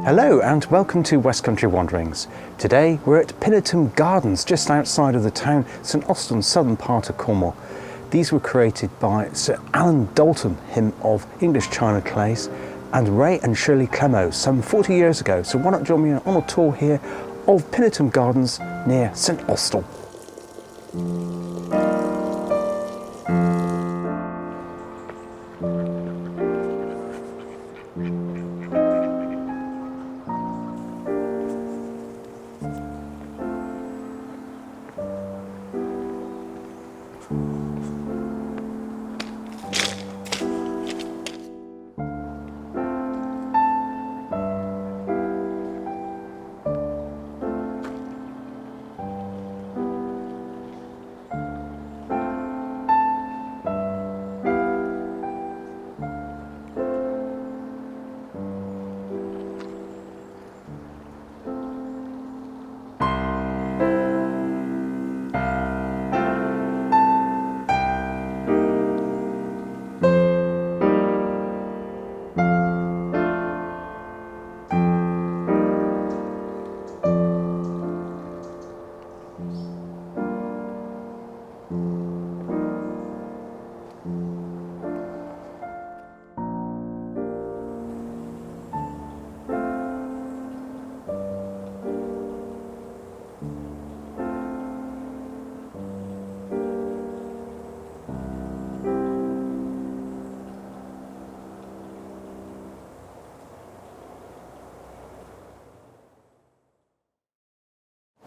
Hello and welcome to West Country Wanderings. Today we're at Pinetum Gardens just outside of the town, St Austell, southern part of Cornwall. These were created by Sir Alan Dalton, him of English China Clays, and Ray and Shirley Clemo some 40 years ago. So why not join me on a tour here of Pinetum Gardens near St Austell.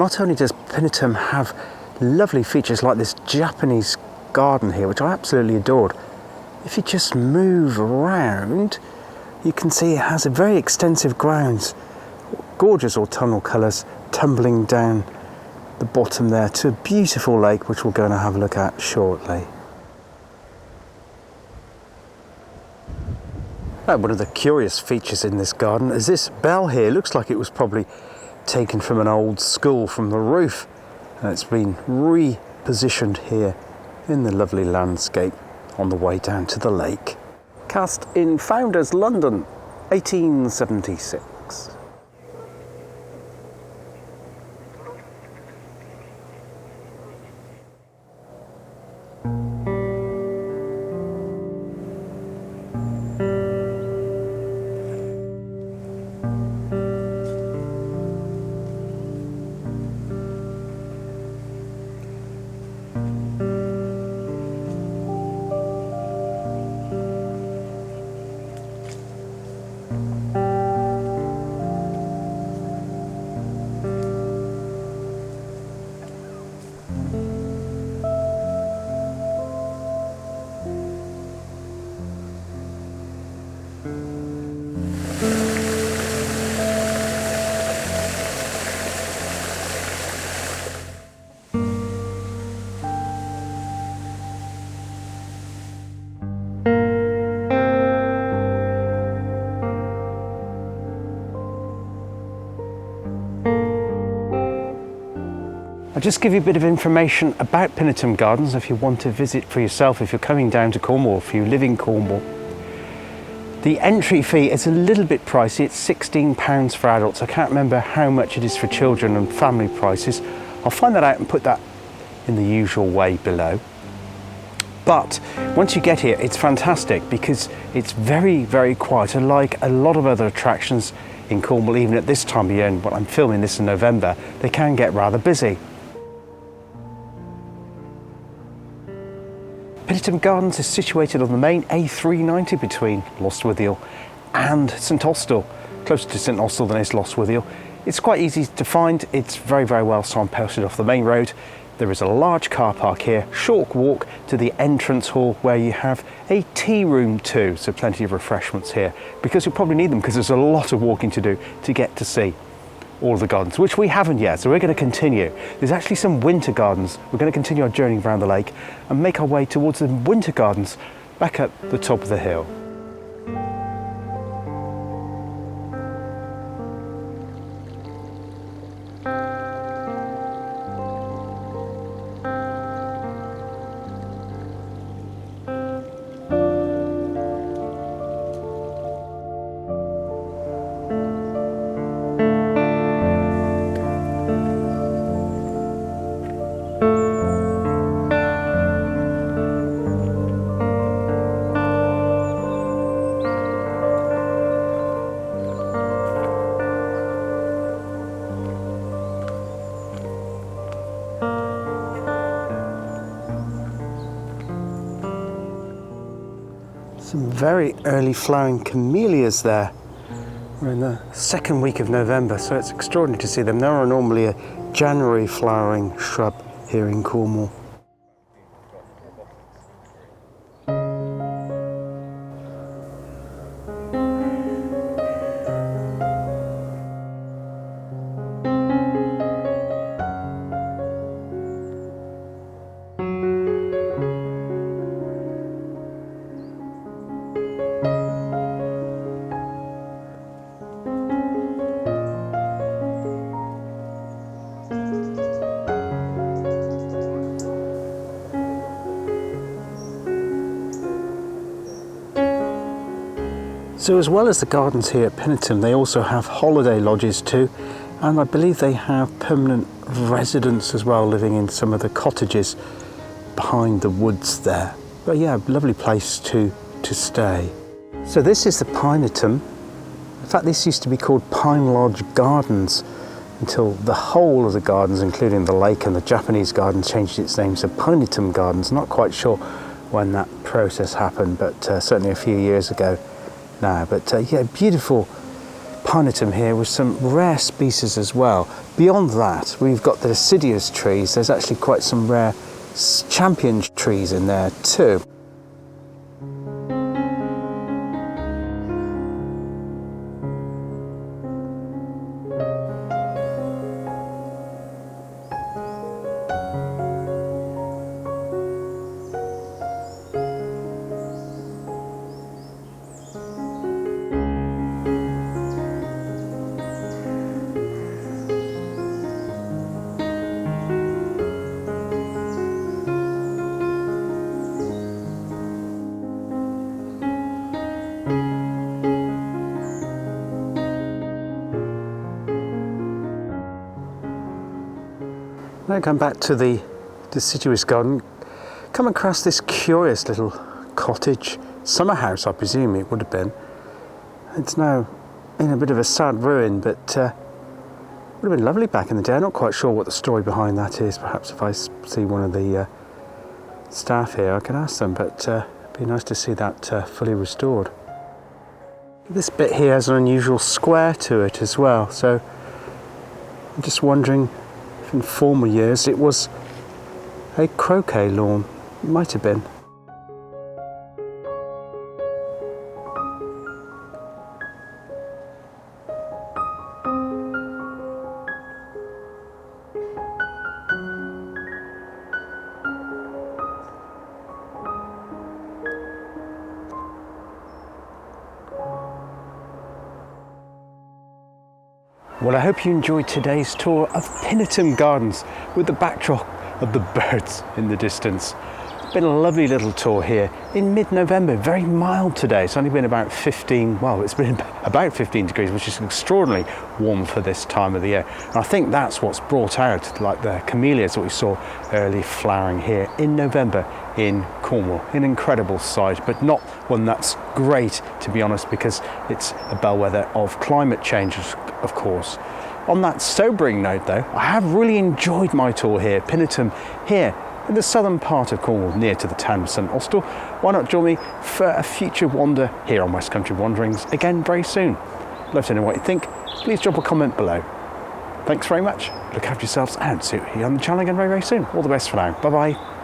Not only does Pinetum have lovely features like this Japanese garden here, which I absolutely adored, if you just move around, you can see it has a very extensive grounds, gorgeous autumnal colours tumbling down the bottom there to a beautiful lake, which we're going to have a look at shortly. One of the curious features in this garden is this bell here. It looks like it was probably taken from an old school from the roof, and it's been repositioned here in the lovely landscape on the way down to the lake. Cast in Founders London, 1876. I'll just give you a bit of information about Pinetum Gardens if you want to visit for yourself, if you're coming down to Cornwall, if you live in Cornwall. The entry fee is a little bit pricey, it's £16 for adults. I can't remember how much it is for children and family prices. I'll find that out and put that in the usual way below. But once you get here, it's fantastic because it's very, very quiet. Unlike a lot of other attractions in Cornwall, even at this time of year, and I'm filming this in November, they can get rather busy. Pinetum Gardens is situated on the main A390 between Lostwithiel and St Austell, closer to St Austell than is Lostwithiel. It's quite easy to find, it's very, very well signposted off the main road. There is a large car park here, short walk to the entrance hall where you have a tea room too, so plenty of refreshments here, because you'll probably need them because there's a lot of walking to do to get to see all of the gardens, which we haven't yet, so we're going to continue. There's actually some winter gardens. We're going to continue our journey around the lake and make our way towards the winter gardens back up the top of the hill. very early flowering camellias there. We're in the second week of November, so it's extraordinary to see them. They are normally a January flowering shrub here in Cornwall. So as well as the gardens here at Pinetum, they also have holiday lodges too, and I believe they have permanent residents as well, living in some of the cottages behind the woods there. But yeah, lovely place to stay. So this is the Pinetum. In fact, this used to be called Pine Lodge Gardens until the whole of the gardens, including the lake and the Japanese garden, changed its name to Pinetum Gardens. Not quite sure when that process happened, but certainly a few years ago now. But yeah, beautiful Pinetum here with some rare species as well. Beyond that, we've got the deciduous trees. There's actually quite some rare champion trees in there too. Now come back to the deciduous garden, come across this curious little cottage, summer house I presume it would have been. It's now in a bit of a sad ruin, but would have been lovely back in the day. I'm not quite sure what the story behind that is. Perhaps if I see one of the staff here I can ask them, but it'd be nice to see that fully restored. This bit here has an unusual square to it as well, so I'm just wondering, in former years it was a croquet lawn. It might have been. Well, I hope you enjoyed today's tour of Pinetum Gardens with the backdrop of the birds in the distance. It's been a lovely little tour here in mid-November, very mild today. It's only been about 15, well, it's been about 15 degrees, which is extraordinarily warm for this time of the year. And I think that's what's brought out like the camellias that we saw early flowering here in November in Cornwall. An incredible sight, but not one that's great, to be honest, because it's a bellwether of climate change, of course. On that sobering note though, I have really enjoyed my tour here, Pinetum, here in the southern part of Cornwall, near to the town of St Austell. Why not join me for a future wander here on West Country Wanderings again very soon? Love to know what you think. Please drop a comment below. Thanks very much. Look after yourselves and see you here on the channel again very, very soon. All the best for now. Bye bye.